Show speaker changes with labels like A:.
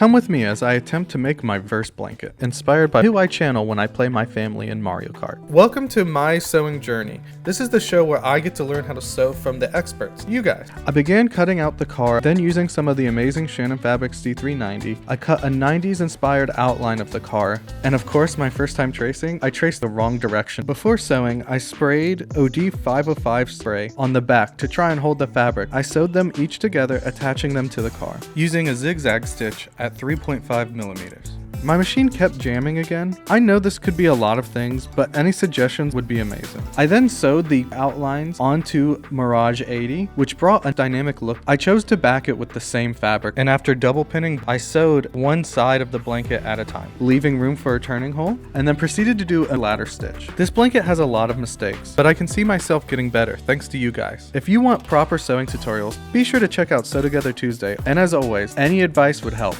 A: Come with me as I attempt to make my first blanket, inspired by who I channel when I play my family in Mario Kart. Welcome to my sewing journey. This is the show where I get to learn how to sew from the experts, you guys. I began cutting out the car, then using some of the amazing ShannonFabrics D390, I cut a 90s inspired outline of the car, and of course my first time tracing, I traced the wrong direction. Before sewing, I sprayed OD 505 spray on the back to try and hold the fabric. I sewed them each together, attaching them to the car, using a zigzag stitch at 3.5 millimeters. My machine kept jamming again. I know this could be a lot of things, but any suggestions would be amazing. I then sewed the outlines onto Mirage 80, which brought a dynamic look. I chose to back it with the same fabric, and after double pinning, I sewed one side of the blanket at a time, leaving room for a turning hole, and then proceeded to do a ladder stitch. This blanket has a lot of mistakes, but I can see myself getting better thanks to you guys. If you want proper sewing tutorials, be sure to check out Sew Together Tuesday, and as always, any advice would help.